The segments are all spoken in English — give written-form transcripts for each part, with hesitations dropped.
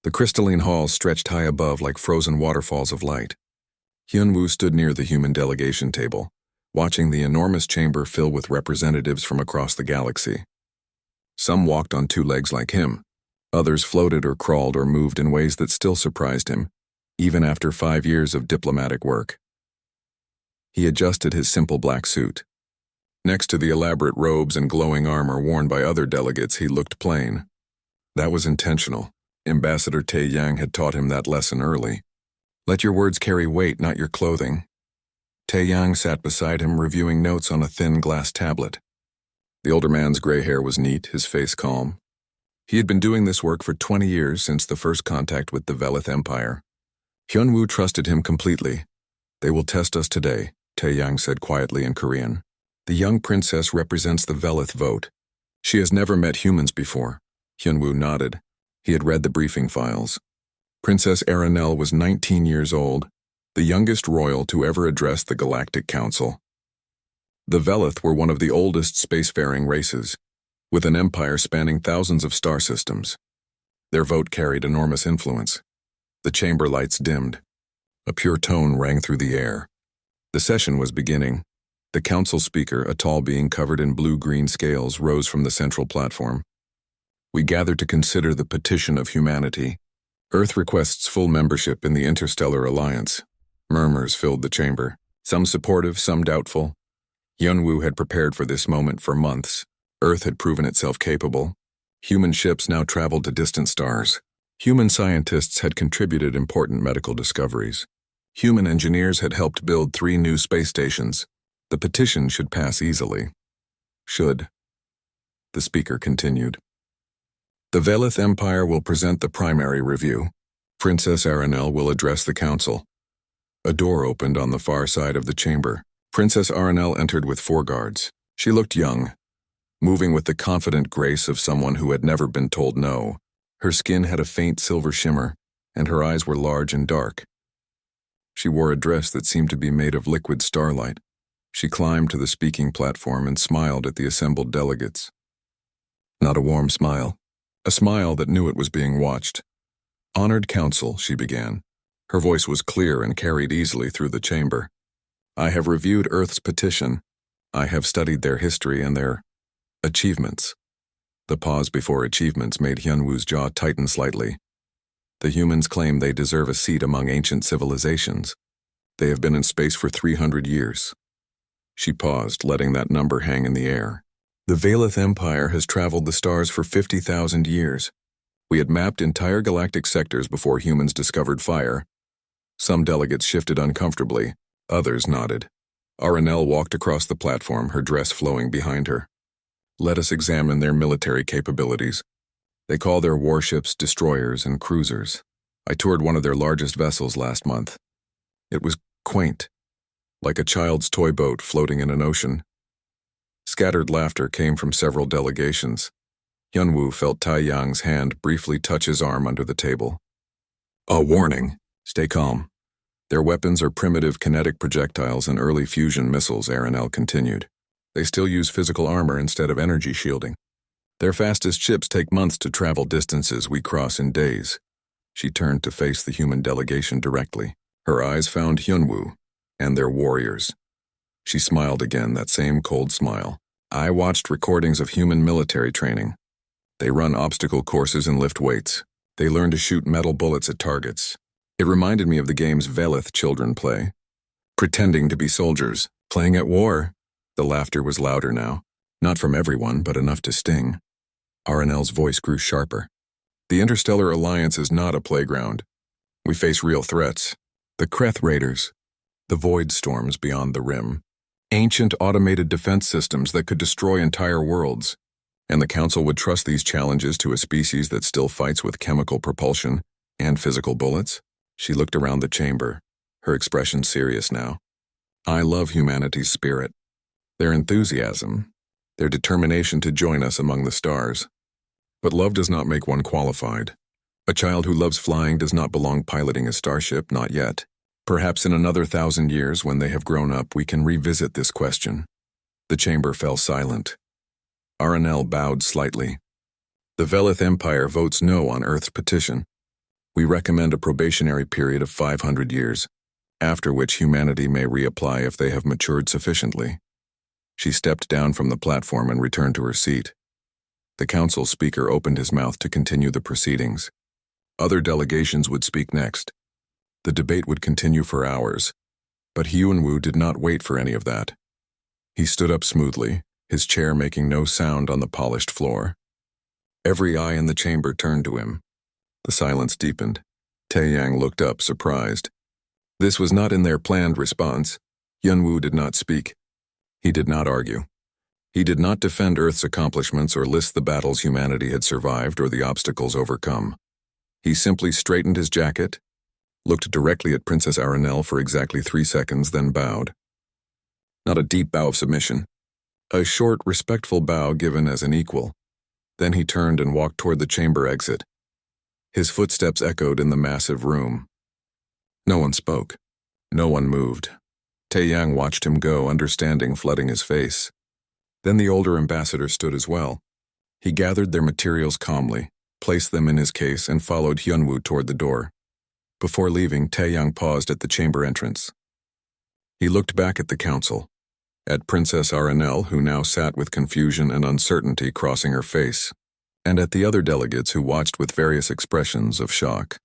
The crystalline halls stretched high above like frozen waterfalls of light. Hyunwoo stood near the human delegation table, watching the enormous chamber fill with representatives from across the galaxy. Some walked on two legs like him. Others floated or crawled or moved in ways that still surprised him, even after 5 years of diplomatic work. He adjusted his simple black suit. Next to the elaborate robes and glowing armor worn by other delegates, he looked plain. That was intentional. Ambassador Tae Yang had taught him that lesson early. Let your words carry weight, not your clothing. Tae Yang sat beside him, reviewing notes on a thin glass tablet. The older man's gray hair was neat, his face calm. He had been doing this work for 20 years since the first contact with the Velith Empire. Hyunwoo trusted him completely. They will test us today, Tae Yang said quietly in Korean. The young princess represents the Velith vote. She has never met humans before. Hyunwoo nodded. He had read the briefing files. Princess Aranel was 19 years old, the youngest royal to ever address the Galactic Council. The Velith were one of the oldest spacefaring races, with an empire spanning thousands of star systems. Their vote carried enormous influence. The chamber lights dimmed. A pure tone rang through the air. The session was beginning. The council speaker, a tall being covered in blue-green scales, rose from the central platform. We gather to consider the petition of humanity. Earth requests full membership in the Interstellar Alliance. Murmurs filled the chamber, some supportive, some doubtful. Hyunwoo had prepared for this moment for months. Earth had proven itself capable. Human ships now traveled to distant stars. Human scientists had contributed important medical discoveries. Human engineers had helped build 3 new space stations. The petition should pass easily. Should. The speaker continued. The Velith Empire will present the primary review. Princess Aranel will address the council. A door opened on the far side of the chamber. Princess Aranel entered with 4 guards. She looked young, moving with the confident grace of someone who had never been told no. Her skin had a faint silver shimmer, and her eyes were large and dark. She wore a dress that seemed to be made of liquid starlight. She climbed to the speaking platform and smiled at the assembled delegates. Not a warm smile. A smile that knew it was being watched. Honored Council, she began. Her voice was clear and carried easily through the chamber. I have reviewed Earth's petition. I have studied their history and their achievements. The pause before achievements made Hyunwoo's jaw tighten slightly. The humans claim they deserve a seat among ancient civilizations. They have been in space for 300 years. She paused, letting that number hang in the air. The Velith Empire has traveled the stars for 50,000 years. We had mapped entire galactic sectors before humans discovered fire. Some delegates shifted uncomfortably, others nodded. Aranel walked across the platform, her dress flowing behind her. Let us examine their military capabilities. They call their warships destroyers and cruisers. I toured one of their largest vessels last month. It was quaint, like a child's toy boat floating in an ocean. Scattered laughter came from several delegations. Hyunwoo felt Tae Yang's hand briefly touch his arm under the table. A warning. Stay calm. Their weapons are primitive kinetic projectiles and early fusion missiles, Aranel continued. They still use physical armor instead of energy shielding. Their fastest ships take months to travel distances we cross in days. She turned to face the human delegation directly. Her eyes found Hyunwoo and their warriors. She smiled again, that same cold smile. I watched recordings of human military training. They run obstacle courses and lift weights. They learn to shoot metal bullets at targets. It reminded me of the games Velith children play. Pretending to be soldiers, playing at war. The laughter was louder now. Not from everyone, but enough to sting. Aranel's voice grew sharper. The Interstellar Alliance is not a playground. We face real threats. The Kreth Raiders. The void storms beyond the rim. Ancient automated defense systems that could destroy entire worlds. And the Council would trust these challenges to a species that still fights with chemical propulsion and physical bullets? She looked around the chamber, her expression serious now. I love humanity's spirit. Their enthusiasm, their determination to join us among the stars. But love does not make one qualified. A child who loves flying does not belong piloting a starship, not yet. Perhaps in another 1,000 years, when they have grown up, we can revisit this question. The chamber fell silent. Aranel bowed slightly. The Velith Empire votes no on Earth's petition. We recommend a probationary period of 500 years, after which humanity may reapply if they have matured sufficiently. She stepped down from the platform and returned to her seat. The council speaker opened his mouth to continue the proceedings. Other delegations would speak next. The debate would continue for hours, but Hyun-woo did not wait for any of that. He stood up smoothly, his chair making no sound on the polished floor. Every eye in the chamber turned to him. The silence deepened. Tae-yang looked up, surprised. This was not in their planned response. Hyun-woo did not speak. He did not argue. He did not defend Earth's accomplishments or list the battles humanity had survived or the obstacles overcome. He simply straightened his jacket, looked directly at Princess Aranel for exactly 3 seconds, then bowed. Not a deep bow of submission. A short, respectful bow given as an equal. Then he turned and walked toward the chamber exit. His footsteps echoed in the massive room. No one spoke. No one moved. Tae-yang watched him go, understanding flooding his face. Then the older ambassador stood as well. He gathered their materials calmly, placed them in his case, and followed Hyun-woo toward the door. Before leaving, Tae-yang paused at the chamber entrance. He looked back at the council, at Princess Aranel, who now sat with confusion and uncertainty crossing her face, and at the other delegates who watched with various expressions of shock.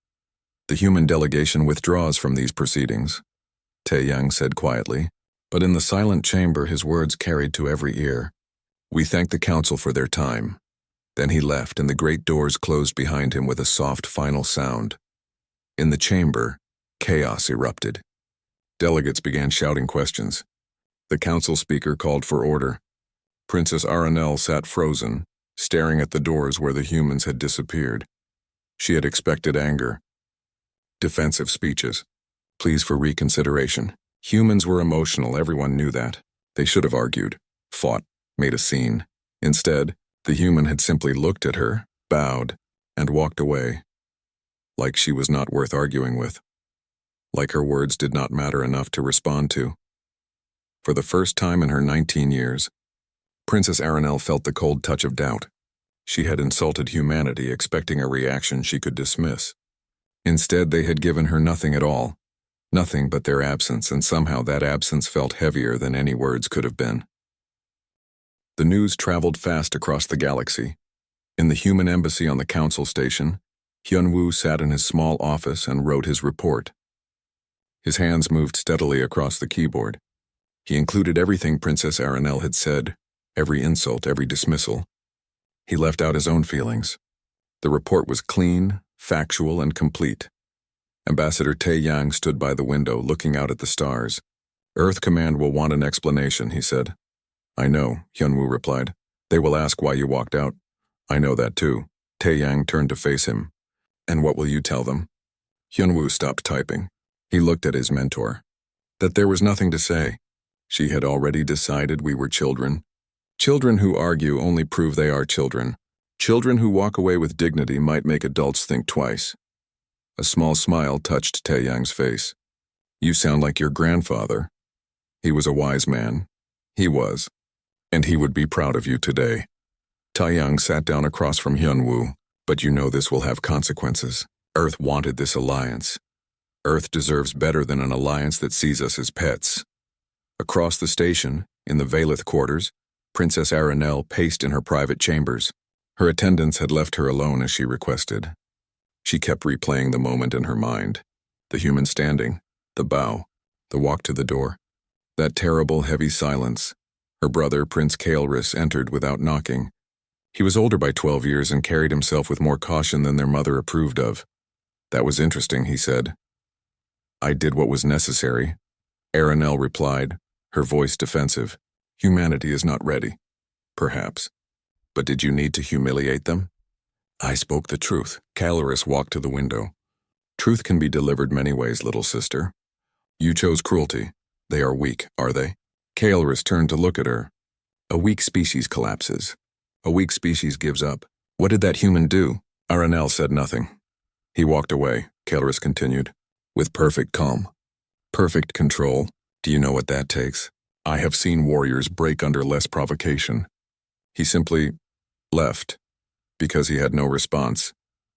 The human delegation withdraws from these proceedings, Tae-yang said quietly, but in the silent chamber his words carried to every ear. We thank the council for their time. Then he left, and the great doors closed behind him with a soft final sound. In the chamber, chaos erupted. Delegates began shouting questions. The council speaker called for order. Princess Aranel sat frozen, staring at the doors where the humans had disappeared. She had expected anger. Defensive speeches. Pleas for reconsideration. Humans were emotional, everyone knew that. They should have argued, fought, made a scene. Instead, the human had simply looked at her, bowed, and walked away. Like she was not worth arguing with. Like her words did not matter enough to respond to. For the first time in her 19 years, Princess Aranel felt the cold touch of doubt. She had insulted humanity, expecting a reaction she could dismiss. Instead, they had given her nothing at all. Nothing but their absence, and somehow that absence felt heavier than any words could have been. The news traveled fast across the galaxy. In the human embassy on the council station, Hyun-woo sat in his small office and wrote his report. His hands moved steadily across the keyboard. He included everything Princess Aranel had said, every insult, every dismissal. He left out his own feelings. The report was clean, factual, and complete. Ambassador Tae-yang stood by the window, looking out at the stars. Earth Command will want an explanation, he said. I know, Hyun-woo replied. They will ask why you walked out. I know that too. Tae-yang turned to face him. And what will you tell them? Hyun-woo stopped typing. He looked at his mentor. That there was nothing to say. She had already decided we were children. Children who argue only prove they are children. Children who walk away with dignity might make adults think twice. A small smile touched Tae-yang's face. You sound like your grandfather. He was a wise man. He was. And he would be proud of you today. Tae-yang sat down across from Hyun-woo. But you know this will have consequences. Earth wanted this alliance. Earth deserves better than an alliance that sees us as pets. Across the station, in the Valith quarters, Princess Aranel paced in her private chambers. Her attendants had left her alone as she requested. She kept replaying the moment in her mind. The human standing, the bow, the walk to the door. That terrible, heavy silence. Her brother, Prince Kael'ris, entered without knocking. He was older by 12 years and carried himself with more caution than their mother approved of. That was interesting, he said. I did what was necessary. Aranel replied, her voice defensive. Humanity is not ready. Perhaps. But did you need to humiliate them? I spoke the truth. Kael'ris walked to the window. Truth can be delivered many ways, little sister. You chose cruelty. They are weak, are they? Kael'ris turned to look at her. A weak species collapses. A weak species gives up. What did that human do? Aranel said nothing. He walked away, Kael'ris continued, with perfect calm. Perfect control. Do you know what that takes? I have seen warriors break under less provocation. He simply left, because he had no response,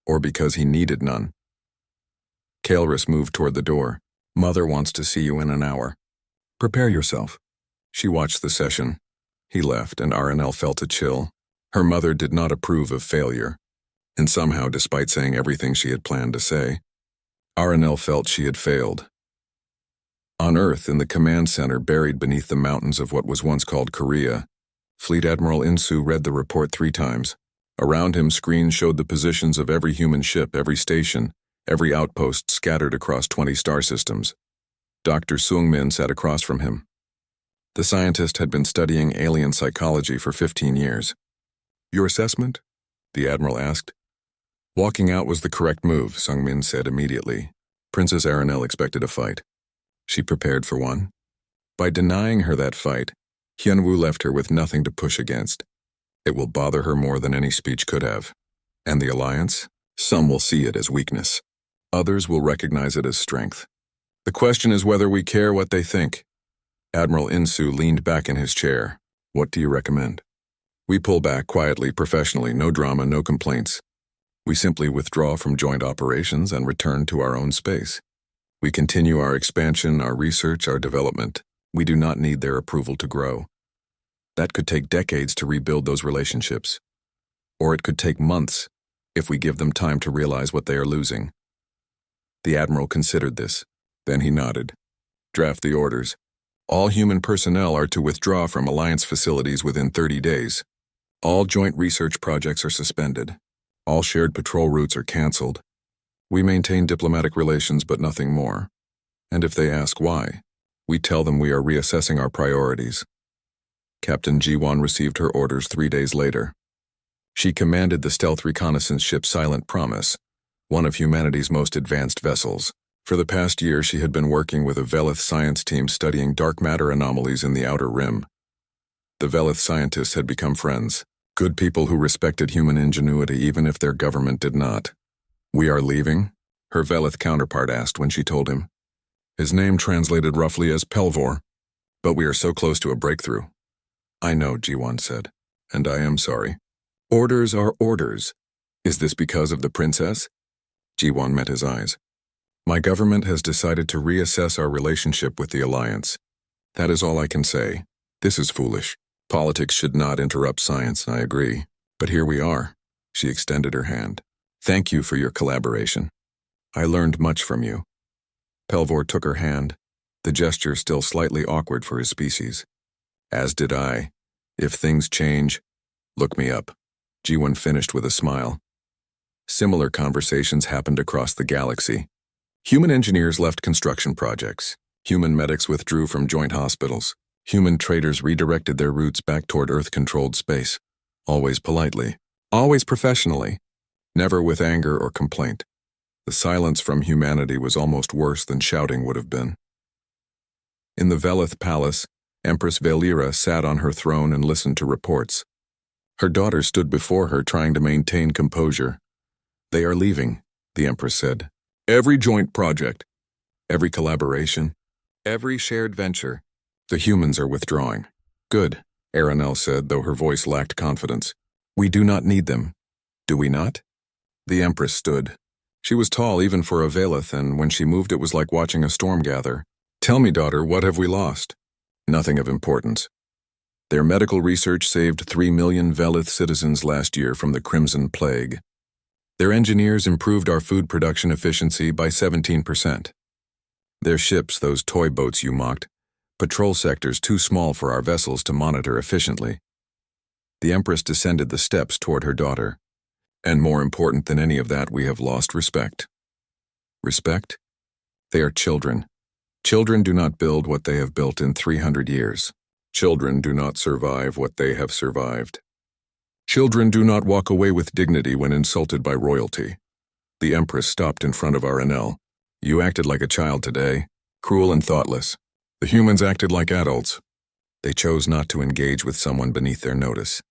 or because he needed none. Kaelrys moved toward the door. Mother wants to see you in an hour. Prepare yourself. She watched the session. He left, and Aranel felt a chill. Her mother did not approve of failure. And somehow, despite saying everything she had planned to say, Aranel felt she had failed. On Earth, in the command center buried beneath the mountains of what was once called Korea, Fleet Admiral Insu read the report 3 times. Around him, screens showed the positions of every human ship, every station, every outpost scattered across 20 star systems. Dr. Seung-min sat across from him. The scientist had been studying alien psychology for 15 years. Your assessment? The Admiral asked. Walking out was the correct move, Seung-min said immediately. Princess Aranel expected a fight. She prepared for one. By denying her that fight, Hyunwoo left her with nothing to push against. It will bother her more than any speech could have. And the alliance? Some will see it as weakness. Others will recognize it as strength. The question is whether we care what they think. Admiral Insu leaned back in his chair. What do you recommend? We pull back quietly, professionally, no drama, no complaints. We simply withdraw from joint operations and return to our own space. We continue our expansion, our research, our development. We do not need their approval to grow. That could take decades to rebuild those relationships. Or it could take months, if we give them time to realize what they are losing. The Admiral considered this. Then he nodded. Draft the orders. All human personnel are to withdraw from Alliance facilities within 30 days. All joint research projects are suspended. All shared patrol routes are canceled. We maintain diplomatic relations, but nothing more. And if they ask why, we tell them we are reassessing our priorities. Captain Ji-won received her orders 3 days later. She commanded the stealth reconnaissance ship Silent Promise, one of humanity's most advanced vessels. For the past year, she had been working with a Velith science team studying dark matter anomalies in the Outer Rim. The Velith scientists had become friends, good people who respected human ingenuity even if their government did not. We are leaving? Her Velith counterpart asked when she told him. His name translated roughly as Pelvor. But we are so close to a breakthrough. I know, Ji-won said, and I am sorry. Orders are orders. Is this because of the princess? Ji-won met his eyes. My government has decided to reassess our relationship with the Alliance. That is all I can say. This is foolish. Politics should not interrupt science, I agree. But here we are. She extended her hand. Thank you for your collaboration. I learned much from you. Pelvor took her hand, the gesture still slightly awkward for his species. As did I. If things change, look me up. Ji-won finished with a smile. Similar conversations happened across the galaxy. Human engineers left construction projects. Human medics withdrew from joint hospitals. Human traders redirected their routes back toward Earth-controlled space. Always politely. Always professionally. Never with anger or complaint. The silence from humanity was almost worse than shouting would have been. In the Velith Palace, Empress Valera sat on her throne and listened to reports. Her daughter stood before her trying to maintain composure. They are leaving, the Empress said. Every joint project, every collaboration, every shared venture. The humans are withdrawing. Good, Aranel said, though her voice lacked confidence. We do not need them. Do we not? The Empress stood. She was tall even for a Velith, and when she moved it was like watching a storm gather. Tell me, daughter, what have we lost? Nothing of importance. Their medical research saved 3 million Velith citizens last year from the Crimson Plague. Their engineers improved our food production efficiency by 17%. Their ships, those toy boats you mocked, patrol sectors too small for our vessels to monitor efficiently. The Empress descended the steps toward her daughter. And more important than any of that, we have lost respect. Respect? They are children. Children do not build what they have built in 300 years. Children do not survive what they have survived. Children do not walk away with dignity when insulted by royalty. The Empress stopped in front of Aranel. You acted like a child today, cruel and thoughtless. The humans acted like adults. They chose not to engage with someone beneath their notice.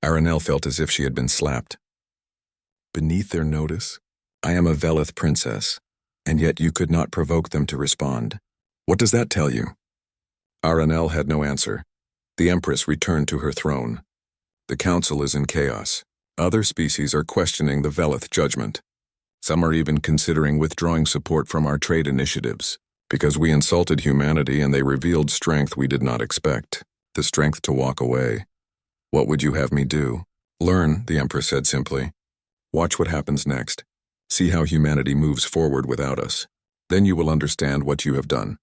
Aranel felt as if she had been slapped. Beneath their notice? I am a Velith princess, and yet you could not provoke them to respond. What does that tell you? Aranel had no answer. The Empress returned to her throne. The council is in chaos. Other species are questioning the Velith judgment. Some are even considering withdrawing support from our trade initiatives, because we insulted humanity and they revealed strength we did not expect, the strength to walk away. What would you have me do? Learn, the Empress said simply. Watch what happens next. See how humanity moves forward without us. Then you will understand what you have done.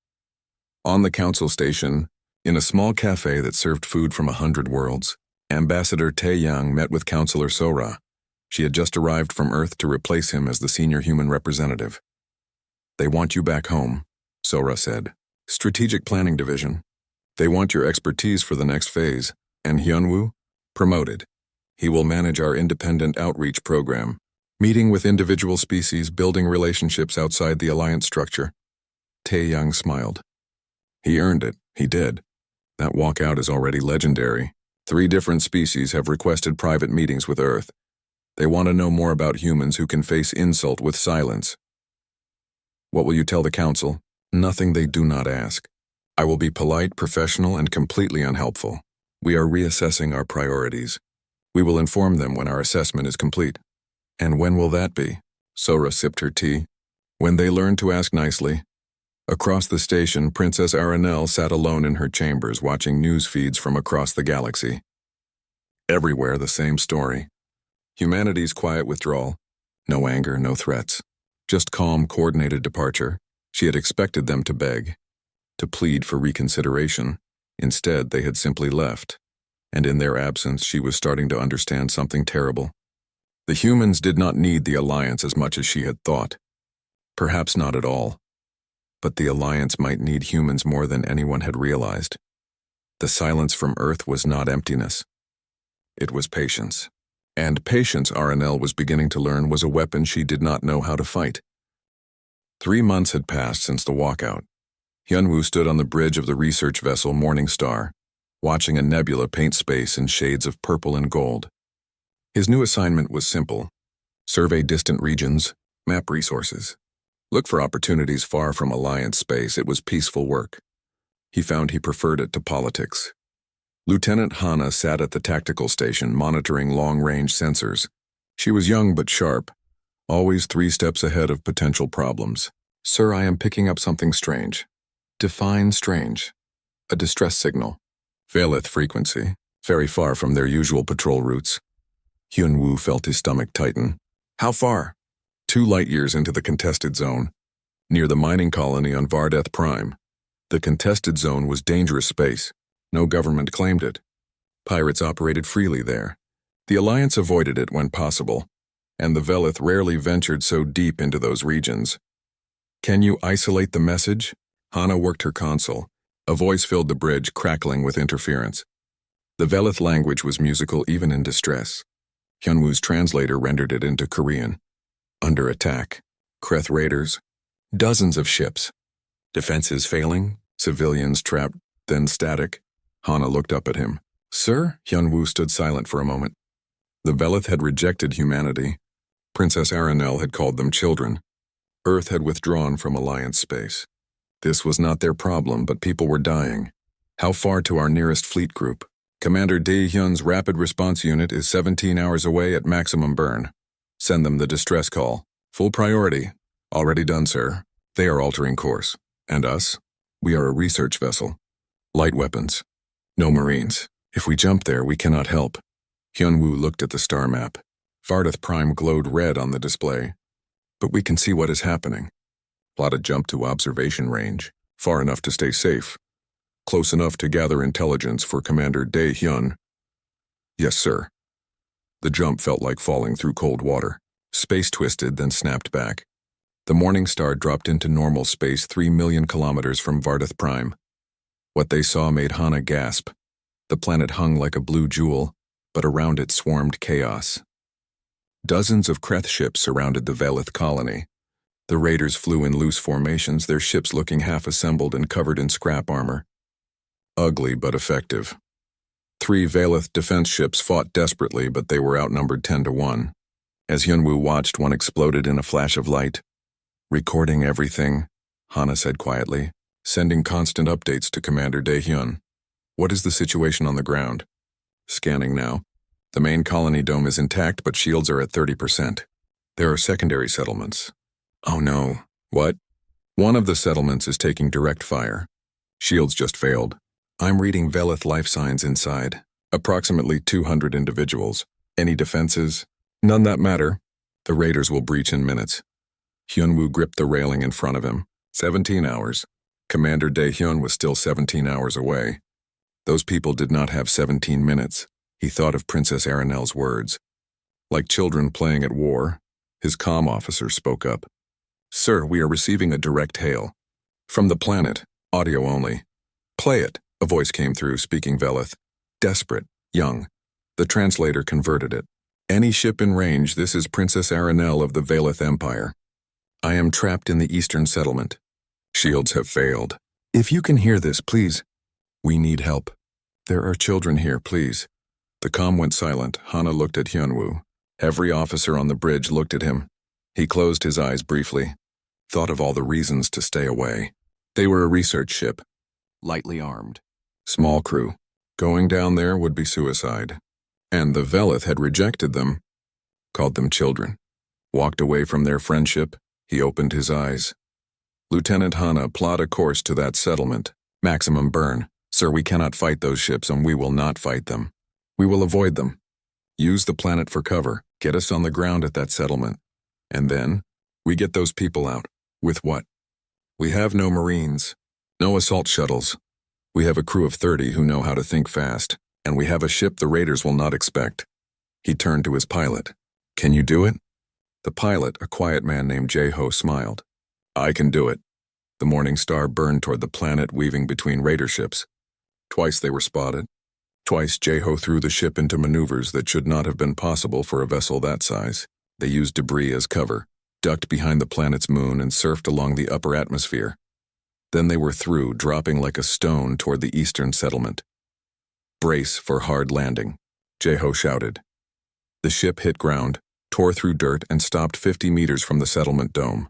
On the council station, in a small cafe that served food from 100 worlds, Ambassador Taeyang met with Counselor Sora. She had just arrived from Earth to replace him as the senior human representative. They want you back home, Sora said. Strategic Planning Division. They want your expertise for the next phase. And Hyunwoo? Promoted. He will manage our independent outreach program, meeting with individual species, building relationships outside the alliance structure. Taeyang smiled. He earned it. He did. That walkout is already legendary. 3 different species have requested private meetings with Earth. They want to know more about humans who can face insult with silence. What will you tell the Council? Nothing they do not ask. I will be polite, professional, and completely unhelpful. We are reassessing our priorities. We will inform them when our assessment is complete. And when will that be? Sora sipped her tea. When they learn to ask nicely. Across the station, Princess Aranel sat alone in her chambers watching news feeds from across the galaxy. Everywhere the same story. Humanity's quiet withdrawal. No anger, no threats. Just calm, coordinated departure. She had expected them to beg, to plead for reconsideration. Instead, they had simply left. And in their absence, she was starting to understand something terrible. The humans did not need the Alliance as much as she had thought. Perhaps not at all. But the Alliance might need humans more than anyone had realized. The silence from Earth was not emptiness. It was patience. And patience, Aranel was beginning to learn, was a weapon she did not know how to fight. 3 months had passed since the walkout. Hyunwoo stood on the bridge of the research vessel Morning Star, watching a nebula paint space in shades of purple and gold. His new assignment was simple. Survey distant regions, map resources. Look for opportunities far from Alliance space. It was peaceful work. He found he preferred it to politics. Lieutenant Hana sat at the tactical station monitoring long-range sensors. She was young but sharp, always 3 steps ahead of potential problems. Sir, I am picking up something strange. Define strange. A distress signal. Velith frequency, very far from their usual patrol routes. Hyunwoo felt his stomach tighten. How far? 2 light-years into the contested zone, near the mining colony on Vardeth Prime. The contested zone was dangerous space. No government claimed it. Pirates operated freely there. The Alliance avoided it when possible, and the Velith rarely ventured so deep into those regions. Can you isolate the message? Hana worked her console. A voice filled the bridge, crackling with interference. The Velith language was musical even in distress. Hyunwoo's translator rendered it into Korean. Under attack. Kreth raiders. Dozens of ships. Defenses failing. Civilians trapped, then static. Hana looked up at him. Sir? Hyunwoo stood silent for a moment. The Velith had rejected humanity. Princess Aranel had called them children. Earth had withdrawn from Alliance space. This was not their problem, but people were dying. How far to our nearest fleet group? Commander Dae-hyun's rapid response unit is 17 hours away at maximum burn. Send them the distress call. Full priority. Already done, sir. They are altering course. And us? We are a research vessel. Light weapons. No Marines. If we jump there, we cannot help. Hyunwoo looked at the star map. Vardeth Prime glowed red on the display. But we can see what is happening. Plot a jump to observation range, far enough to stay safe. Close enough to gather intelligence for Commander Dae-hyun. Yes, sir. The jump felt like falling through cold water. Space twisted, then snapped back. The Morning Star dropped into normal space 3 million kilometers from Vardeth Prime. What they saw made Hana gasp. The planet hung like a blue jewel, but around it swarmed chaos. Dozens of Kreth ships surrounded the Velith colony. The raiders flew in loose formations, their ships looking half-assembled and covered in scrap armor. Ugly but effective. 3 Velith defense ships fought desperately, but they were outnumbered 10-1. As Hyunwoo watched, one exploded in a flash of light. Recording everything, Hana said quietly, sending constant updates to Commander Dae-hyun. What is the situation on the ground? Scanning now. The main colony dome is intact, but shields are at 30%. There are secondary settlements. Oh no. What? One of the settlements is taking direct fire. Shields just failed. I'm reading Velith life signs inside. Approximately 200 individuals. Any defenses? None that matter. The raiders will breach in minutes. Hyunwoo gripped the railing in front of him. 17 hours. Commander Daehyun was still 17 hours away. Those people did not have 17 minutes. He thought of Princess Aranel's words. Like children playing at war, his comm officer spoke up. Sir, we are receiving a direct hail. From the planet, audio only. Play it, a voice came through, speaking Velith. Desperate, young. The translator converted it. Any ship in range, this is Princess Aranel of the Velith Empire. I am trapped in the eastern settlement. Shields have failed. If you can hear this, please. We need help. There are children here, please. The comm went silent. Hana looked at Hyunwoo. Every officer on the bridge looked at him. He closed his eyes briefly, thought of all the reasons to stay away. They were a research ship, lightly armed. Small crew. Going down there would be suicide. And the Velith had rejected them, called them children. Walked away from their friendship, he opened his eyes. Lieutenant Hana, plot a course to that settlement. Maximum burn. Sir, we cannot fight those ships and we will not fight them. We will avoid them. Use the planet for cover. Get us on the ground at that settlement. And then, we get those people out. With what? We have no Marines. No assault shuttles. We have a crew of 30 who know how to think fast. And we have a ship the raiders will not expect. He turned to his pilot. Can you do it? The pilot, a quiet man named Jae-ho, smiled. I can do it. The morning star burned toward the planet, weaving between raider ships. Twice they were spotted. Twice Jae-ho threw the ship into maneuvers that should not have been possible for a vessel that size. They used debris as cover, ducked behind the planet's moon, and surfed along the upper atmosphere. Then they were through, dropping like a stone toward the eastern settlement. Brace for hard landing, Jae-ho shouted. The ship hit ground, tore through dirt, and stopped 50 meters from the settlement dome.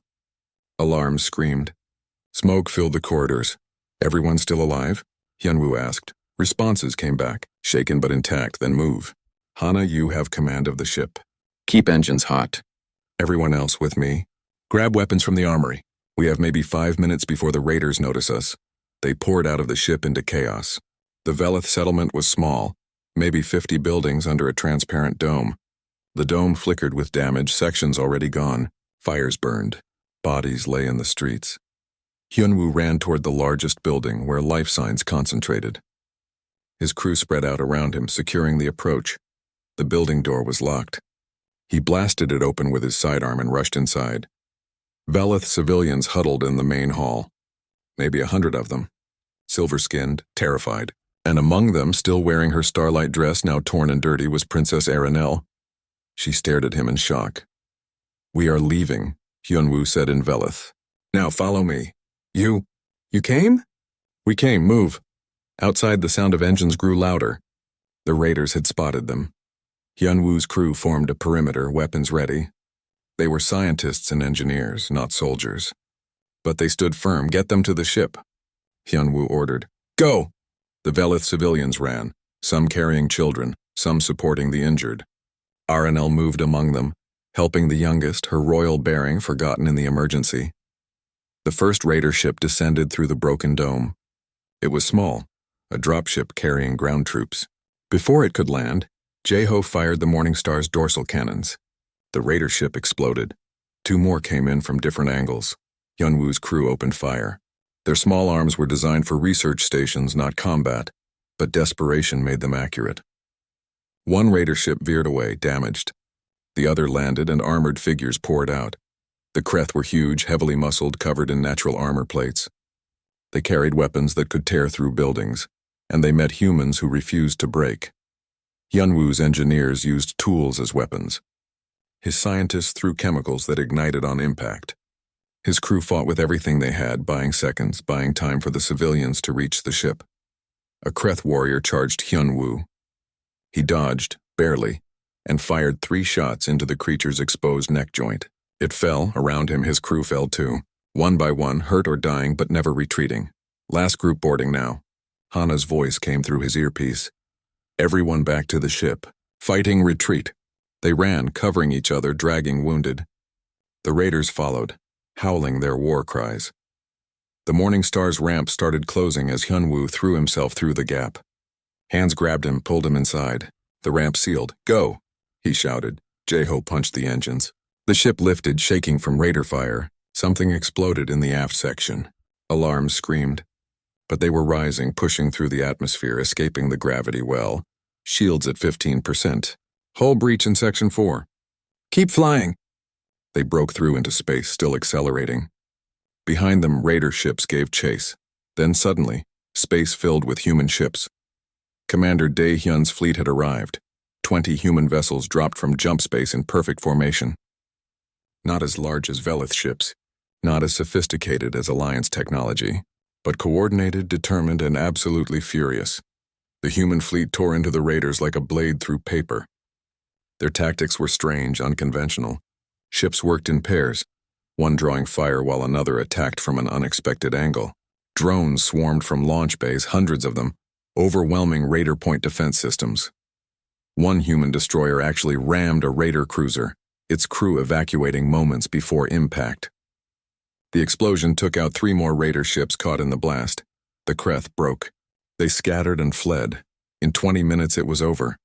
Alarms screamed. Smoke filled the corridors. Everyone still alive? Hyunwoo asked. Responses came back, shaken but intact, then move. Hana, you have command of the ship. Keep engines hot. Everyone else with me. Grab weapons from the armory. We have maybe 5 minutes before the raiders notice us. They poured out of the ship into chaos. The Velith settlement was small, maybe 50 buildings under a transparent dome. The dome flickered with damage, sections already gone. Fires burned. Bodies lay in the streets. Hyunwoo ran toward the largest building where life signs concentrated. His crew spread out around him, securing the approach. The building door was locked. He blasted it open with his sidearm and rushed inside. Velith civilians huddled in the main hall. Maybe 100 of them. Silver-skinned, terrified. And among them, still wearing her starlight dress, now torn and dirty, was Princess Aranel. She stared at him in shock. We are leaving, Hyunwoo said in Velith. Now follow me. You came? We came, move. Outside, the sound of engines grew louder. The raiders had spotted them. Hyunwoo's crew formed a perimeter, weapons ready. They were scientists and engineers, not soldiers. But they stood firm. Get them to the ship. Hyunwoo ordered. Go! The Velith civilians ran, some carrying children, some supporting the injured. Aranel moved among them, helping the youngest, her royal bearing forgotten in the emergency. The first raider ship descended through the broken dome. It was small, a dropship carrying ground troops. Before it could land, Jae-ho fired the Morning Star's dorsal cannons. The raider ship exploded. 2 more came in from different angles. Hyunwoo's crew opened fire. Their small arms were designed for research stations, not combat, but desperation made them accurate. One raider ship veered away, damaged. The other landed and armored figures poured out. The Kreth were huge, heavily muscled, covered in natural armor plates. They carried weapons that could tear through buildings, and they met humans who refused to break. Hyunwoo's engineers used tools as weapons. His scientists threw chemicals that ignited on impact. His crew fought with everything they had, buying seconds, buying time for the civilians to reach the ship. A Kreth warrior charged Hyunwoo. He dodged, barely, and fired 3 shots into the creature's exposed neck joint. It fell. Around him, his crew fell too. One by one, hurt or dying, but never retreating. Last group boarding now. Hana's voice came through his earpiece. Everyone back to the ship. Fighting retreat. They ran, covering each other, dragging wounded. The raiders followed, howling their war cries. The Morning Star's ramp started closing as Hyunwoo threw himself through the gap. Hands grabbed him, pulled him inside. The ramp sealed. "Go!" he shouted. Jae-ho punched the engines. The ship lifted, shaking from raider fire. Something exploded in the aft section. Alarms screamed. But they were rising, pushing through the atmosphere, escaping the gravity well. Shields at 15%. Hull breach in Section 4. "Keep flying!" They broke through into space, still accelerating. Behind them, raider ships gave chase. Then suddenly, space filled with human ships. Commander Dae-hyun's fleet had arrived. 20 human vessels dropped from jump space in perfect formation. Not as large as Velith ships, not as sophisticated as Alliance technology, but coordinated, determined, and absolutely furious. The human fleet tore into the raiders like a blade through paper. Their tactics were strange, unconventional. Ships worked in pairs, one drawing fire while another attacked from an unexpected angle. Drones swarmed from launch bays, hundreds of them, overwhelming raider point defense systems. One human destroyer actually rammed a raider cruiser, its crew evacuating moments before impact. The explosion took out 3 more raider ships caught in the blast. The Kreth broke. They scattered and fled. In 20 minutes it was over.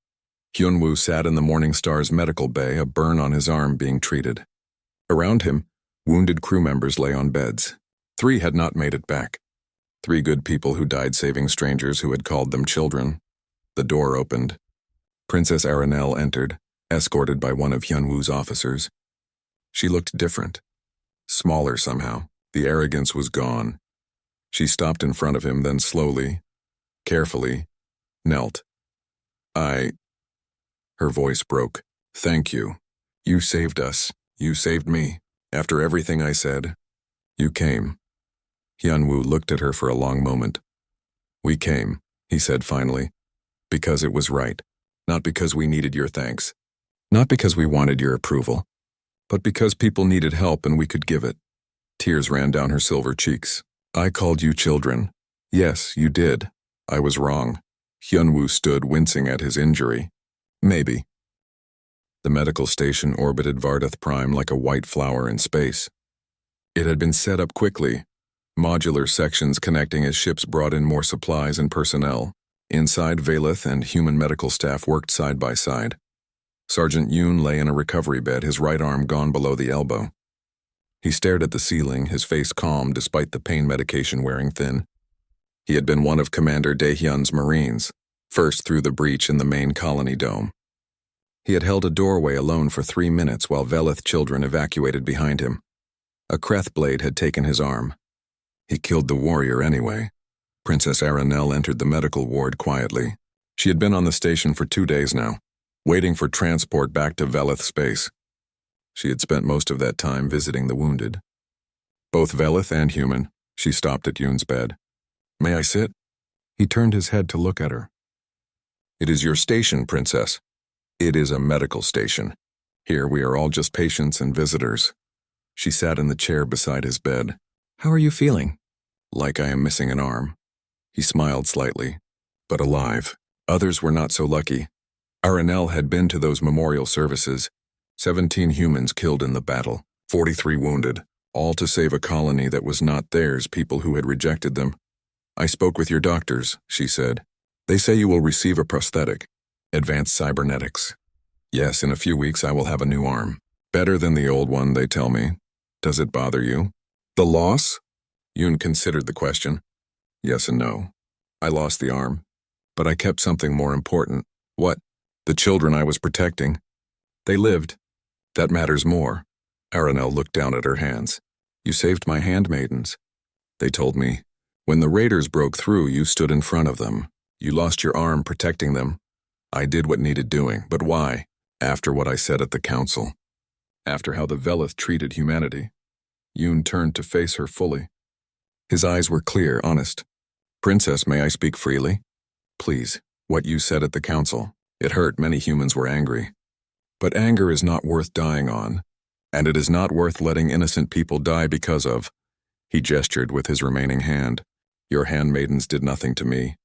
Hyunwoo sat in the Morning Star's medical bay, a burn on his arm being treated. Around him, wounded crew members lay on beds. 3 had not made it back. 3 good people who died saving strangers who had called them children. The door opened. Princess Aranel entered, escorted by one of Hyunwoo's officers. She looked different. Smaller somehow. The arrogance was gone. She stopped in front of him, then slowly, carefully, knelt. Her voice broke. "Thank you. You saved us. You saved me. After everything I said, you came." Hyunwoo looked at her for a long moment. "We came," he said finally, "because it was right. Not because we needed your thanks. Not because we wanted your approval. But because people needed help and we could give it." Tears ran down her silver cheeks. "I called you children. Yes, you did. I was wrong." Hyunwoo stood, wincing at his injury. "Maybe." The medical station orbited Vardath Prime like a white flower in space. It had been set up quickly, modular sections connecting as ships brought in more supplies and personnel. Inside, Velith and human medical staff worked side by side. Sergeant Yoon lay in a recovery bed, his right arm gone below the elbow. He stared at the ceiling, his face calm despite the pain medication wearing thin. He had been one of Commander Dae-hyun's Marines, first through the breach in the main colony dome. He had held a doorway alone for 3 minutes while Velith children evacuated behind him. A Kreth blade had taken his arm. He killed the warrior anyway. Princess Aranel entered the medical ward quietly. She had been on the station for 2 days now, waiting for transport back to Velith space. She had spent most of that time visiting the wounded. Both Velith and human. She stopped at Yoon's bed. "May I sit?" He turned his head to look at her. "It is your station, Princess. It is a medical station. Here we are all just patients and visitors." She sat in the chair beside his bed. "How are you feeling?" "Like I am missing an arm." He smiled slightly. "But alive. Others were not so lucky. Aranel had been to those memorial services. 17 humans killed in the battle, 43 wounded, all to save a colony that was not theirs, people who had rejected them. I spoke with your doctors," she said. "They say you will receive a prosthetic. Advanced cybernetics. Yes, in a few weeks I will have a new arm. Better than the old one, they tell me. Does it bother you?" "The loss?" Yoon considered the question. "Yes and no. I lost the arm, but I kept something more important." "What?" "The children I was protecting. They lived. That matters more." Aranel looked down at her hands. "You saved my handmaidens. They told me, when the raiders broke through, you stood in front of them. You lost your arm protecting them. I did what needed doing, but why? After what I said at the council. After how the Velith treated humanity." Yoon turned to face her fully. His eyes were clear, honest. "Princess, may I speak freely?" "Please, what you said at the council. It hurt, many humans were angry. But anger is not worth dying on, and it is not worth letting innocent people die because of." He gestured with his remaining hand. "Your handmaidens did nothing to me.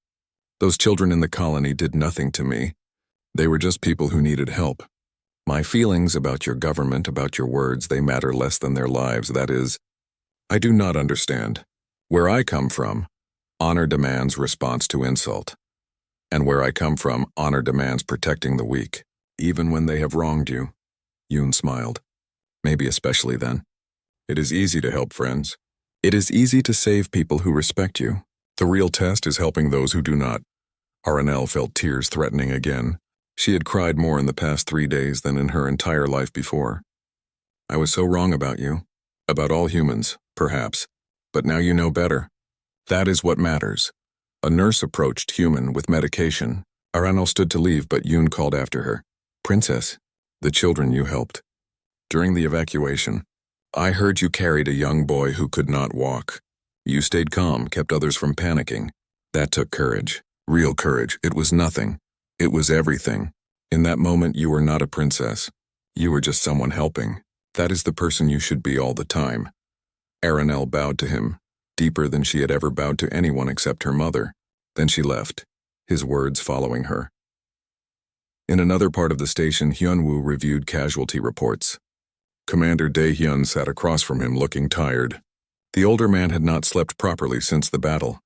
Those children in the colony did nothing to me. They were just people who needed help. My feelings about your government, about your words, they matter less than their lives, that is. I do not understand. Where I come from, honor demands response to insult. And where I come from, honor demands protecting the weak, even when they have wronged you. Yoon smiled. Maybe especially then. It is easy to help friends. It is easy to save people who respect you. The real test is helping those who do not. RNL felt tears threatening again. She had cried more in the past 3 days than in her entire life before. I was so wrong about you. About all humans, perhaps. But now you know better. That is what matters. A nurse approached Human with medication. RNL stood to leave, but Yoon called after her. Princess, the children you helped. During the evacuation, I heard you carried a young boy who could not walk. You stayed calm, kept others from panicking. That took courage. Real courage. It was nothing. It was everything. In that moment, you were not a princess. You were just someone helping. That is the person you should be all the time. RNL bowed to him, deeper than she had ever bowed to anyone except her mother. Then she left, his words following her. In another part of the station, Hyunwoo reviewed casualty reports. Commander Dae-hyun sat across from him looking tired. The older man had not slept properly since the battle.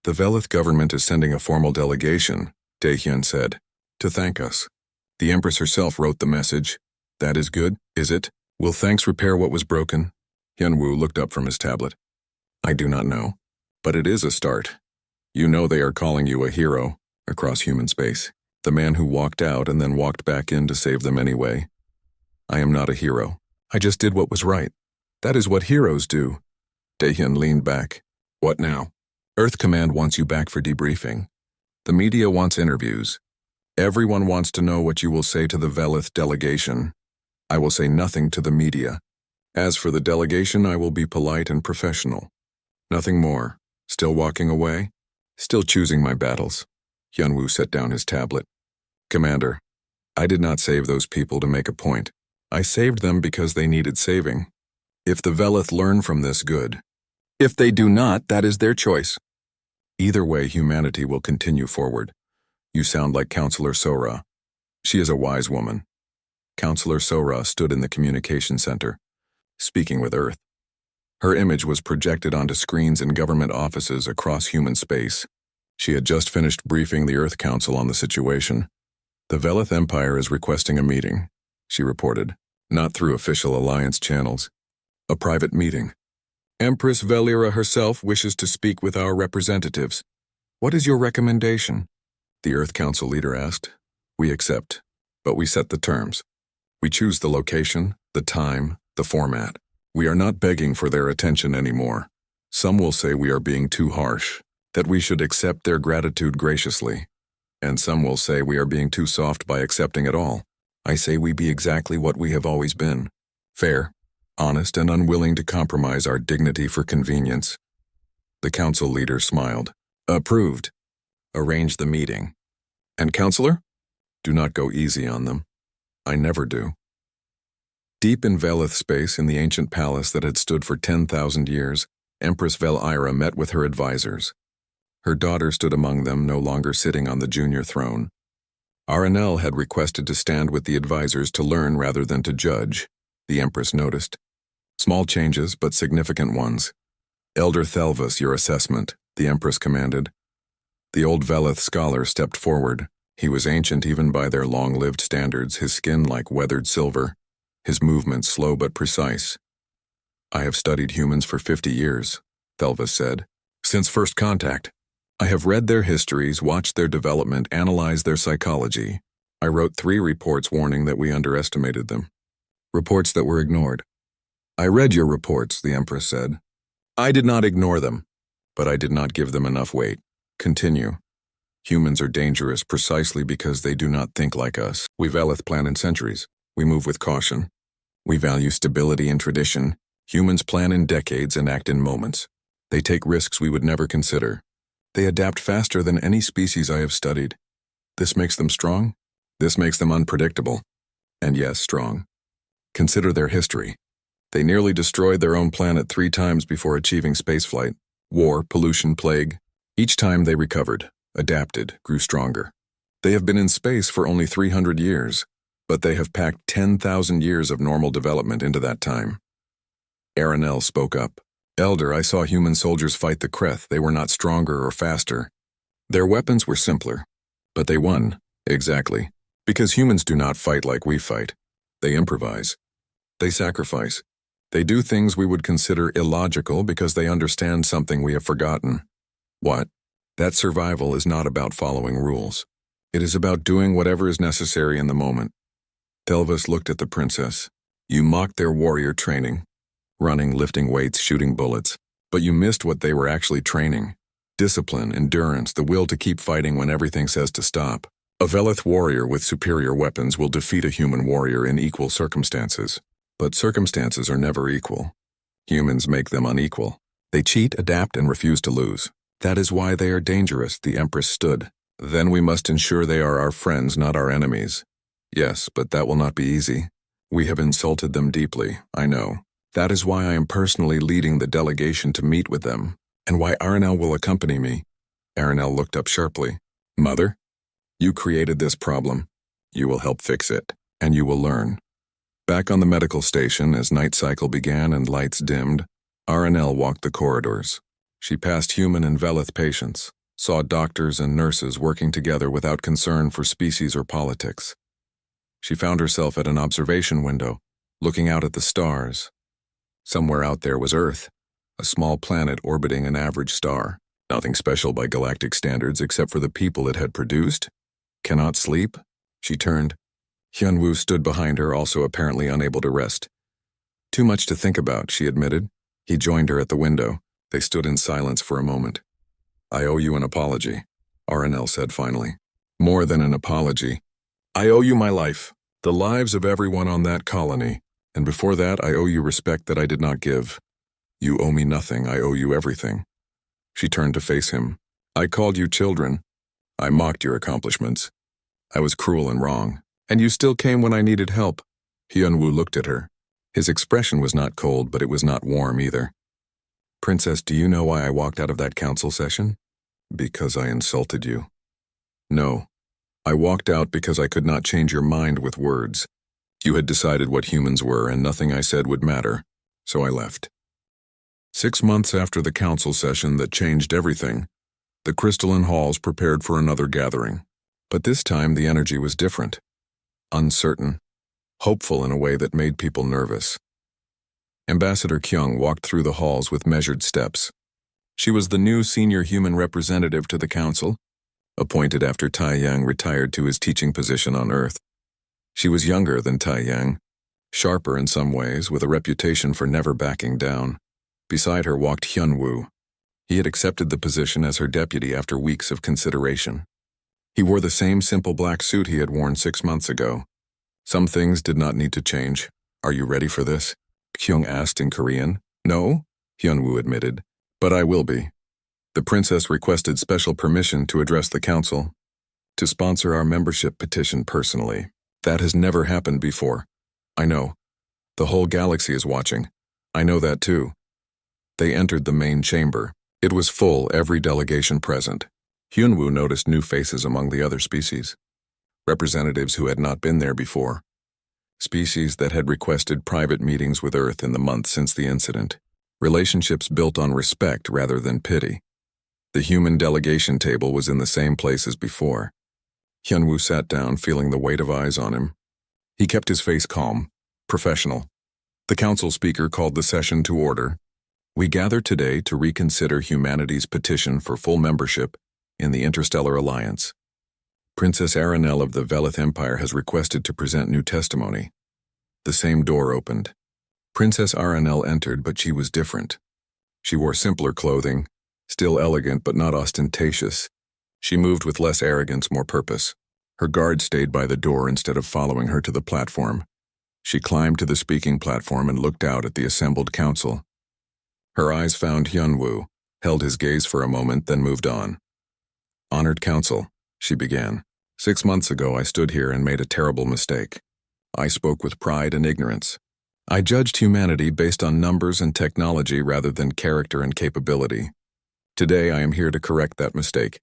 The Velith government is sending a formal delegation, Dae-hyun said, to thank us. The Empress herself wrote the message. That is good, is it? Will thanks repair what was broken? Hyunwoo looked up from his tablet. I do not know, but it is a start. You know they are calling you a hero across human space. The man who walked out and then walked back in to save them anyway. I am not a hero. I just did what was right. That is what heroes do. Dae-hyun leaned back. What now? Earth Command wants you back for debriefing. The media wants interviews. Everyone wants to know what you will say to the Velith delegation. I will say nothing to the media. As for the delegation, I will be polite and professional. Nothing more. Still walking away? Still choosing my battles. Hyunwoo set down his tablet. Commander, I did not save those people to make a point. I saved them because they needed saving. If the Velith learn from this, good. If they do not, that is their choice. Either way, humanity will continue forward. You sound like Counselor Sora. She is a wise woman. Counselor Sora stood in the communication center, speaking with Earth. Her image was projected onto screens in government offices across human space. She had just finished briefing the Earth Council on the situation. The Velith Empire is requesting a meeting, she reported, not through official alliance channels. A private meeting. Empress Velira herself wishes to speak with our representatives. What is your recommendation? The Earth Council leader asked. We accept, but we set the terms. We choose the location, the time, the format. We are not begging for their attention anymore. Some will say we are being too harsh, that we should accept their gratitude graciously. And some will say we are being too soft by accepting it all. I say we be exactly what we have always been. Fair, honest, and unwilling to compromise our dignity for convenience. The council leader smiled. Approved. Arrange the meeting. And Counselor? Do not go easy on them. I never do. Deep in Velith space, in the ancient palace that had stood for 10,000 years, Empress Vel-Ira met with her advisors. Her daughter stood among them, no longer sitting on the junior throne. RNL had requested to stand with the advisors to learn rather than to judge, the Empress noticed. Small changes, but significant ones. Elder Thelvis, your assessment, the Empress commanded. The old Velith scholar stepped forward. He was ancient even by their long-lived standards, his skin like weathered silver, his movements slow but precise. I have studied humans for 50 years, Thelvis said. Since first contact. I have read their histories, watched their development, analyzed their psychology. I wrote 3 reports warning that we underestimated them. Reports that were ignored. I read your reports, the Empress said. I did not ignore them, but I did not give them enough weight. Continue. Humans are dangerous precisely because they do not think like us. We Velith plan in centuries. We move with caution. We value stability and tradition. Humans plan in decades and act in moments. They take risks we would never consider. They adapt faster than any species I have studied. This makes them strong. This makes them unpredictable. And yes, strong. Consider their history. They nearly destroyed their own planet 3 times before achieving spaceflight. War, pollution, plague. Each time they recovered, adapted, grew stronger. They have been in space for only 300 years. but they have packed 10,000 years of normal development into that time. Aranel spoke up. Elder, I saw human soldiers fight the Kreth. They were not stronger or faster. Their weapons were simpler, but they won. Exactly. Because humans do not fight like we fight. They improvise. They sacrifice. They do things we would consider illogical because they understand something we have forgotten. What? That survival is not about following rules. It is about doing whatever is necessary in the moment. Telvis looked at the princess. You mocked their warrior training. Running, lifting weights, shooting bullets. But you missed what they were actually training. Discipline, endurance, the will to keep fighting when everything says to stop. A Velith warrior with superior weapons will defeat a human warrior in equal circumstances. But circumstances are never equal. Humans make them unequal. They cheat, adapt, and refuse to lose. That is why they are dangerous, the Empress stood. Then we must ensure they are our friends, not our enemies. Yes, but that will not be easy. We have insulted them deeply, I know. That is why I am personally leading the delegation to meet with them, and why Aranel will accompany me. Aranel looked up sharply. Mother? You created this problem. You will help fix it, and you will learn. Back on the medical station, as night cycle began and lights dimmed, Aranel walked the corridors. She passed human and Velith patients, saw doctors and nurses working together without concern for species or politics. She found herself at an observation window, looking out at the stars. Somewhere out there was Earth, a small planet orbiting an average star. Nothing special by galactic standards except for the people it had produced. Cannot sleep? She turned. Hyunwoo stood behind her, also apparently unable to rest. Too much to think about, she admitted. He joined her at the window. They stood in silence for a moment. I owe you an apology, Aranel said finally. More than an apology. I owe you my life, the lives of everyone on that colony, and before that I owe you respect that I did not give. You owe me nothing, I owe you everything. She turned to face him. I called you children. I mocked your accomplishments. I was cruel and wrong, and you still came when I needed help. Hyunwoo looked at her. His expression was not cold, but it was not warm either. Princess, do you know why I walked out of that council session? Because I insulted you. No. I walked out because I could not change your mind with words. You had decided what humans were, and nothing I said would matter, so I left. 6 months after the council session that changed everything, the crystalline halls prepared for another gathering. But this time the energy was different. Uncertain. Hopeful in a way that made people nervous. Ambassador Kyung walked through the halls with measured steps. She was the new senior human representative to the council, appointed after Tai Yang retired to his teaching position on Earth. She was younger than Tai Yang, sharper in some ways, with a reputation for never backing down. Beside her walked Hyunwoo. He had accepted the position as her deputy after weeks of consideration. He wore the same simple black suit he had worn 6 months ago. Some things did not need to change. Are you ready for this? Kyung asked in Korean. No, Hyunwoo admitted, but I will be. The princess requested special permission to address the council, to sponsor our membership petition personally. That has never happened before. I know. The whole galaxy is watching. I know that too. They entered the main chamber. It was full, every delegation present. Hyunwoo noticed new faces among the other species. Representatives who had not been there before. Species that had requested private meetings with Earth in the months since the incident. Relationships built on respect rather than pity. The human delegation table was in the same place as before. Hyunwoo sat down, feeling the weight of eyes on him. He kept his face calm, professional. The council speaker called the session to order. We gather today to reconsider humanity's petition for full membership in the Interstellar Alliance. Princess Aranel of the Velith Empire has requested to present new testimony. The same door opened. Princess Aranel entered, but she was different. She wore simpler clothing, still elegant but not ostentatious. She moved with less arrogance, more purpose. Her guard stayed by the door instead of following her to the platform. She climbed to the speaking platform and looked out at the assembled council. Her eyes found Hyunwoo, held his gaze for a moment, then moved on. Honored council, she began. 6 months ago I stood here and made a terrible mistake. I spoke with pride and ignorance. I judged humanity based on numbers and technology rather than character and capability. Today I am here to correct that mistake.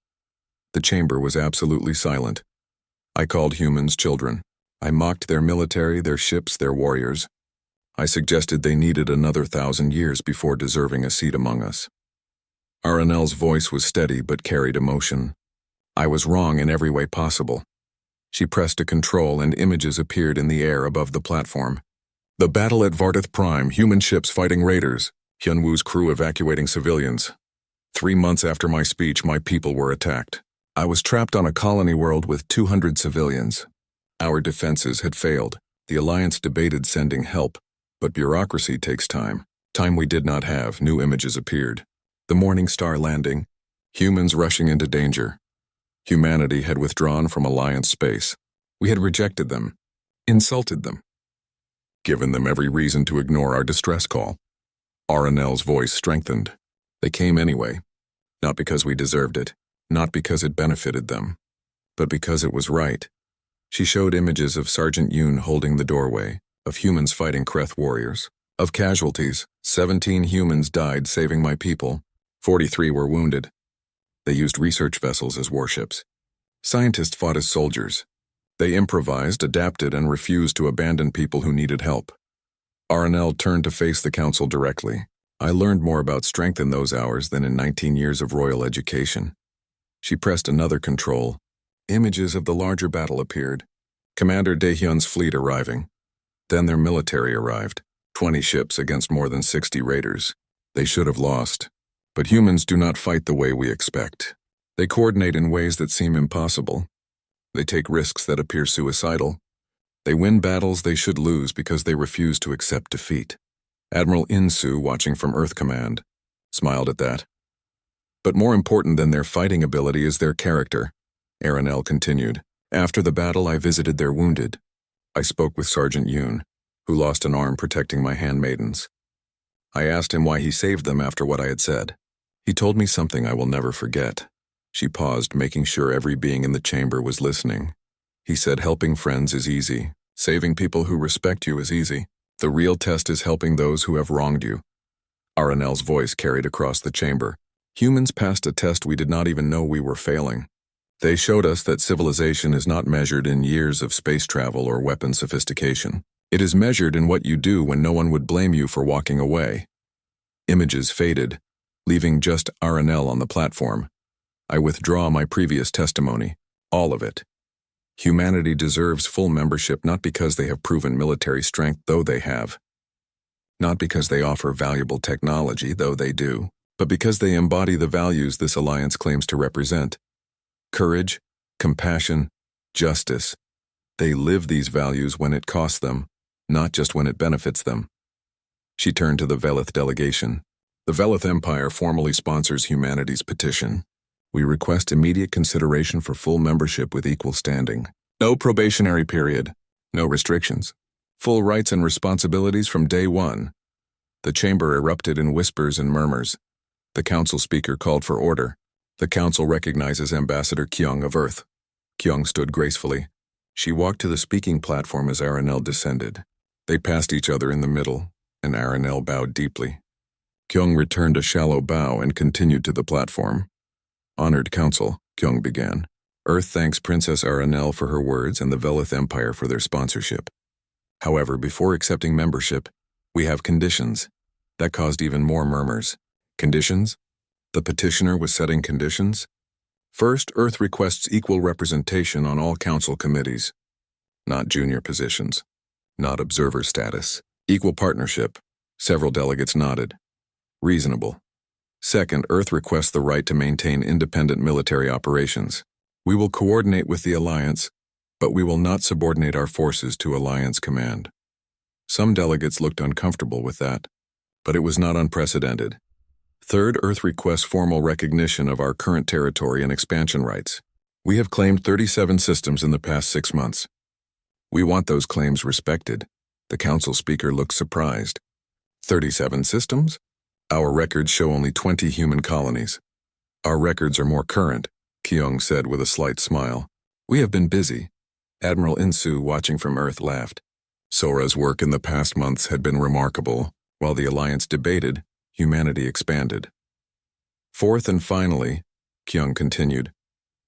The chamber was absolutely silent. I called humans children. I mocked their military, their ships, their warriors. I suggested they needed another 1,000 years before deserving a seat among us. Aranel's voice was steady but carried emotion. I was wrong in every way possible. She pressed a control and images appeared in the air above the platform. The battle at Vardath Prime, human ships fighting raiders, Hyunwoo's crew evacuating civilians. 3 months after my speech, my people were attacked. I was trapped on a colony world with 200 civilians. Our defenses had failed. The Alliance debated sending help, but bureaucracy takes time. Time we did not have. New images appeared. The Morning Star landing. Humans rushing into danger. Humanity had withdrawn from Alliance space. We had rejected them, insulted them, given them every reason to ignore our distress call. Aranel's voice strengthened. They came anyway, not because we deserved it, not because it benefited them, but because it was right. She showed images of Sergeant Yoon holding the doorway, of humans fighting Kreth warriors, of casualties. 17 humans died saving my people. 43 were wounded. They used research vessels as warships. Scientists fought as soldiers. They improvised, adapted, and refused to abandon people who needed help. Aranel turned to face the council directly. I learned more about strength in those hours than in 19 years of royal education. She pressed another control. Images of the larger battle appeared. Commander Daehyun's fleet arriving. Then their military arrived. 20 ships against more than 60 raiders. They should have lost. But humans do not fight the way we expect. They coordinate in ways that seem impossible. They take risks that appear suicidal. They win battles they should lose because they refuse to accept defeat. Admiral Insu, watching from Earth Command, smiled at that. But more important than their fighting ability is their character, Aranel continued. After the battle, I visited their wounded. I spoke with Sergeant Yoon, who lost an arm protecting my handmaidens. I asked him why he saved them after what I had said. He told me something I will never forget. She paused, making sure every being in the chamber was listening. He said, helping friends is easy. Saving people who respect you is easy. The real test is helping those who have wronged you. Aranel's voice carried across the chamber. Humans passed a test we did not even know we were failing. They showed us that civilization is not measured in years of space travel or weapon sophistication. It is measured in what you do when no one would blame you for walking away. Images faded, leaving just Aranel on the platform. I withdraw my previous testimony, all of it. Humanity deserves full membership not because they have proven military strength, though they have. Not because they offer valuable technology, though they do, but because they embody the values this alliance claims to represent. Courage, compassion, justice. They live these values when it costs them, not just when it benefits them. She turned to the Velith delegation. The Velith Empire formally sponsors humanity's petition. We request immediate consideration for full membership with equal standing. No probationary period. No restrictions. Full rights and responsibilities from day one. The chamber erupted in whispers and murmurs. The council speaker called for order. The council recognizes Ambassador Kyung of Earth. Kyung stood gracefully. She walked to the speaking platform as Aranel descended. They passed each other in the middle, and Aranel bowed deeply. Kyung returned a shallow bow and continued to the platform. Honored Council, Kyung began. Earth thanks Princess Aranel for her words and the Velith Empire for their sponsorship. However, before accepting membership, we have conditions. That caused even more murmurs. Conditions? The petitioner was setting conditions? First, Earth requests equal representation on all council committees. Not junior positions. Not observer status. Equal partnership. Several delegates nodded. Reasonable. Second, Earth requests the right to maintain independent military operations. We will coordinate with the Alliance, but we will not subordinate our forces to Alliance command. Some delegates looked uncomfortable with that, but it was not unprecedented. Third, Earth requests formal recognition of our current territory and expansion rights. We have claimed 37 systems in the past 6 months. We want those claims respected. The council speaker looked surprised. 37 systems? Our records show only 20 human colonies. Our records are more current, Kyung said with a slight smile. We have been busy. Admiral Insu, watching from Earth, laughed. Sora's work in the past months had been remarkable. While the Alliance debated, humanity expanded. Fourth and finally, Kyung continued,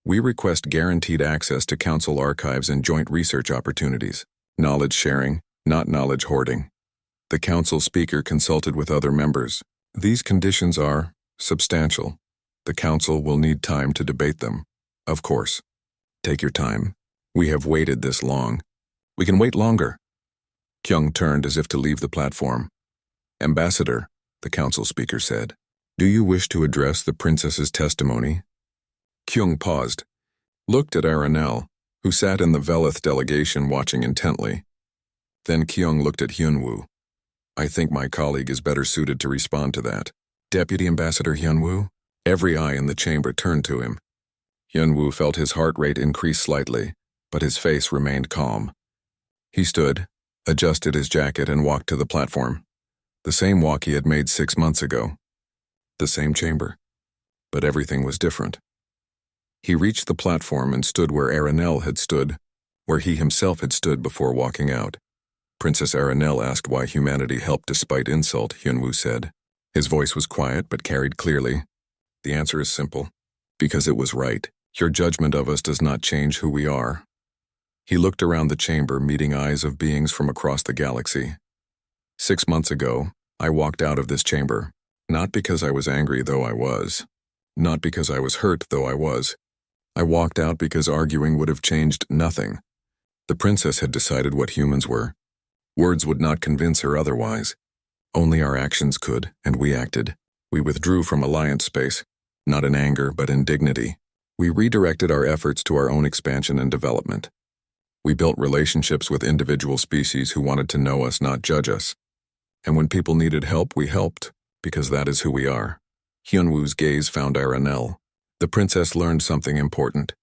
We request guaranteed access to council archives and joint research opportunities. Knowledge sharing, not knowledge hoarding. The council speaker consulted with other members. These conditions are substantial. The council will need time to debate them. Of course. Take your time. We have waited this long. We can wait longer. Kyung turned as if to leave the platform. Ambassador, the council speaker said, do you wish to address the princess's testimony? Kyung paused, looked at Aranel, who sat in the Velith delegation watching intently. Then Kyung looked at Hyunwoo. I think my colleague is better suited to respond to that. Deputy Ambassador Hyunwoo? Every eye in the chamber turned to him. Hyunwoo felt his heart rate increase slightly, but his face remained calm. He stood, adjusted his jacket and walked to the platform. The same walk he had made 6 months ago. The same chamber. But everything was different. He reached the platform and stood where Aranel had stood, where he himself had stood before walking out. Princess Aranel asked why humanity helped despite insult, Hyunwoo said. His voice was quiet but carried clearly. The answer is simple. Because it was right. Your judgment of us does not change who we are. He looked around the chamber, meeting eyes of beings from across the galaxy. 6 months ago, I walked out of this chamber, not because I was angry, though I was. Not because I was hurt, though I was. I walked out because arguing would have changed nothing. The princess had decided what humans were. Words would not convince her otherwise. Only our actions could, and we acted. We withdrew from Alliance space, not in anger, but in dignity. We redirected our efforts to our own expansion and development. We built relationships with individual species who wanted to know us, not judge us. And when people needed help, we helped, because that is who we are. Hyunwoo's gaze found Aranel. The princess learned something important.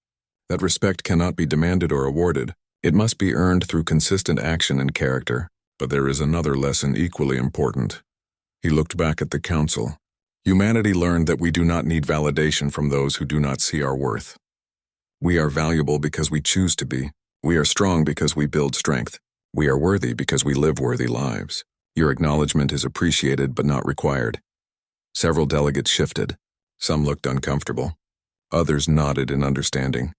That respect cannot be demanded or awarded. It must be earned through consistent action and character. But there is another lesson equally important. He looked back at the council. Humanity learned that we do not need validation from those who do not see our worth. We are valuable because we choose to be. We are strong because we build strength. We are worthy because we live worthy lives. Your acknowledgement is appreciated but not required. Several delegates shifted. Some looked uncomfortable. Others nodded in understanding.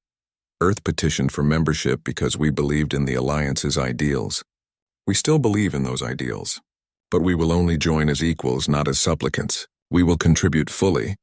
Earth petitioned for membership because we believed in the Alliance's ideals. We still believe in those ideals. But we will only join as equals, not as supplicants. We will contribute fully,